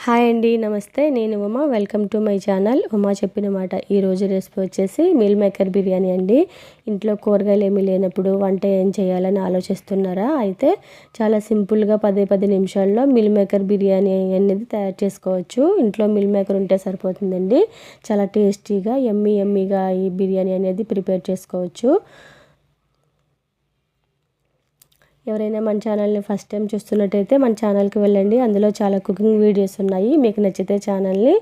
Hi అండి, నమస్తే. నేను Uma. Welcome to my channel Uma చెప్పిన మాట. ఈరోజు రెసిపీ వచ్చేసి మీల్ మేకర్ బిర్యానీ అండి. ఇంట్లో కూరగాయలు ఏమీ లేనప్పుడు వంట ఏం చేయాలని ఆలోచిస్తున్నారా? అయితే చాలా సింపుల్గా 10 నిమిషాల్లో మీల్ మేకర్ బిర్యానీ అనేది తయారు చేసుకోవచ్చు. ఇంట్లో మీల్ మేకర్ ఉంటే సరిపోతుందండి. చాలా టేస్టీగా యమ్మీగా ఈ బిర్యానీ అనేది ప్రిపేర్ చేసుకోవచ్చు. ఎవరైనా మన ఛానల్ని ఫస్ట్ టైం చూస్తున్నట్టయితే మన ఛానల్కి వెళ్ళండి. అందులో చాలా కుకింగ్ వీడియోస్ ఉన్నాయి. మీకు నచ్చితే ఛానల్ని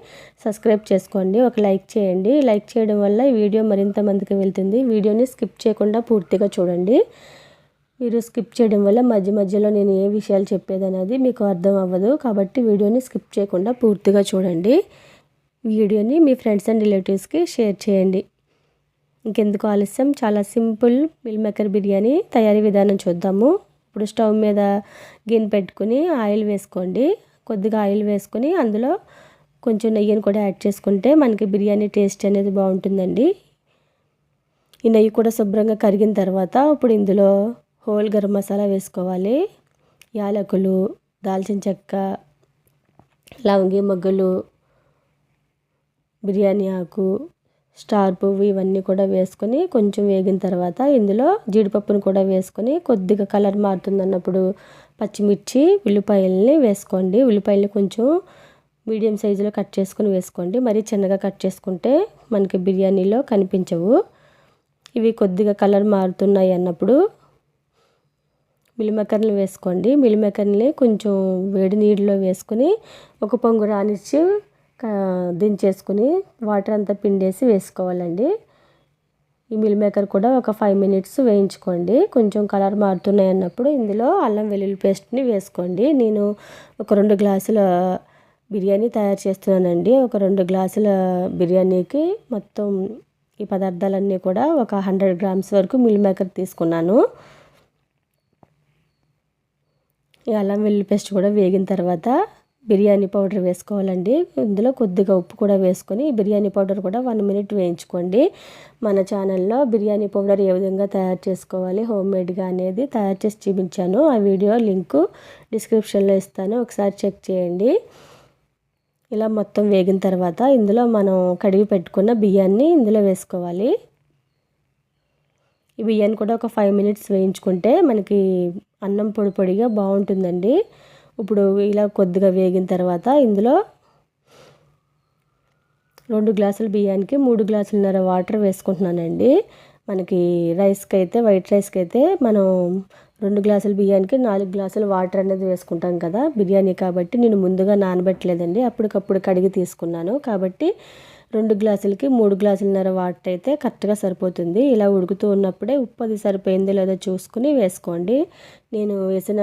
సబ్స్క్రైబ్ చేసుకోండి, ఒక లైక్ చేయండి. లైక్ చేయడం వల్ల ఈ వీడియో మరింత మందికి వెళ్తుంది. వీడియోని స్కిప్ చేయకుండా పూర్తిగా చూడండి. మీరు స్కిప్ చేయడం వల్ల మధ్యలో నేను ఏ విషయాలు చెప్పేదనేది మీకు అర్థం అవ్వదు. కాబట్టి వీడియోని స్కిప్ చేయకుండా పూర్తిగా చూడండి. వీడియోని మీ ఫ్రెండ్స్ అండ్ రిలేటివ్స్కి షేర్ చేయండి. ఇంకెందుకు ఆలస్యం, చాలా సింపుల్ మీల్ మేకర్ బిర్యానీ తయారీ విధానం చూద్దాము. ఇప్పుడు స్టవ్ మీద గిన్నె పెట్టుకుని ఆయిల్ వేసుకోండి. కొద్దిగా ఆయిల్ వేసుకొని అందులో కొంచెం నెయ్యిని కూడా యాడ్ చేసుకుంటే మనకి బిర్యానీ టేస్ట్ అనేది బాగుంటుందండి. ఈ నెయ్యి కూడా శుభ్రంగా కరిగిన తర్వాత ఇప్పుడు ఇందులో హోల్ గరం మసాలా వేసుకోవాలి. యాలకులు, దాల్చిన చెక్క, లవంగి మొగ్గలు, బిర్యానీ ఆకు, స్టార్ పువ్వు ఇవన్నీ కూడా వేసుకొని కొంచెం వేగిన తర్వాత ఇందులో జీడిపప్పును కూడా వేసుకొని కొద్దిగా కలర్ మారుతుందన్నప్పుడు పచ్చిమిర్చి, ఉల్లిపాయలని వేసుకోండి. ఉల్లిపాయలని కొంచెం మీడియం సైజులో కట్ చేసుకొని వేసుకోండి. మరీ చిన్నగా కట్ చేసుకుంటే మనకి బిర్యానీలో కనిపించవు. ఇవి కొద్దిగా కలర్ మారుతున్నాయి అన్నప్పుడు మిల్ మేకర్ని వేసుకోండి. మిల్ మేకర్ని కొంచెం వేడి నీళ్ళలో వేసుకొని ఒక పొంగు రానిచ్చి దించేసుకుని వాటర్ అంతా పిండేసి వేసుకోవాలండి. ఈ మిల్ మేకర్ కూడా ఒక 5 మినిట్స్ వేయించుకోండి. కొంచెం కలర్ మారుతున్నాయి అన్నప్పుడు ఇందులో అల్లం వెల్లుల్లి పేస్ట్ని వేసుకోండి. నేను ఒక 2 గ్లాసుల బిర్యానీ తయారు చేస్తున్నానండి. ఒక 2 గ్లాసుల బిర్యానీకి మొత్తం ఈ పదార్థాలన్నీ కూడా ఒక 100 గ్రామ్స్ వరకు మిల్ మేకర్ తీసుకున్నాను. ఈ అల్లం వెల్లుల్లి పేస్ట్ కూడా వేగిన తర్వాత బిర్యానీ పౌడర్ వేసుకోవాలండి. ఇందులో కొద్దిగా ఉప్పు కూడా వేసుకొని బిర్యానీ పౌడర్ కూడా 1 మినిట్ వేయించుకోండి. మన ఛానల్లో బిర్యానీ పౌడర్ ఏ విధంగా తయారు చేసుకోవాలి హోమ్మేడ్గా అనేది తయారు చేసి చూపించాను. ఆ వీడియో లింకు డిస్క్రిప్షన్లో ఇస్తాను, ఒకసారి చెక్ చేయండి. ఇలా మొత్తం వేగిన తర్వాత ఇందులో మనం కడిగి పెట్టుకున్న బియ్యాన్ని ఇందులో వేసుకోవాలి. ఈ బియ్యాన్ని కూడా ఒక 5 మినిట్స్ వేయించుకుంటే మనకి అన్నం పొడిగా బాగుంటుందండి. ఇప్పుడు ఇలా కొద్దిగా వేగిన తర్వాత ఇందులో 2 గ్లాసుల బియ్యానికి 3 గ్లాసులన్నర వాటర్ వేసుకుంటున్నానండి. మనకి రైస్కి అయితే, వైట్ రైస్కి అయితే మనం 2 గ్లాసుల బియ్యానికి 4 గ్లాసుల వాటర్ అనేది వేసుకుంటాం కదా బిర్యానీ. కాబట్టి నేను ముందుగా నానబెట్టలేదండి, అప్పటికప్పుడు కడిగి తీసుకున్నాను. కాబట్టి 2 గ్లాసులకి 3 గ్లాసులన్నర వాటర్ అయితే కరెక్ట్గా సరిపోతుంది. ఇలా ఉడుకుతూ ఉన్నప్పుడే ఉప్పు అది సరిపోయిందో లేదో చూసుకుని వేసుకోండి. నేను వేసిన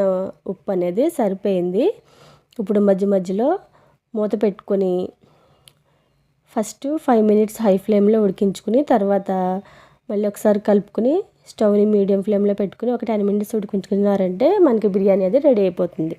ఉప్పు అనేది సరిపోయింది. ఇప్పుడు మధ్యలో మూత పెట్టుకొని ఫస్ట్ 5 మినిట్స్ హై ఫ్లేమ్లో ఉడికించుకుని తర్వాత మళ్ళీ ఒకసారి కలుపుకొని స్టవ్ని మీడియం ఫ్లేమ్లో పెట్టుకుని ఒక 10 మినిట్స్ ఉడికించుకున్నారంటే మనకి బిర్యానీ అది రెడీ అయిపోతుంది.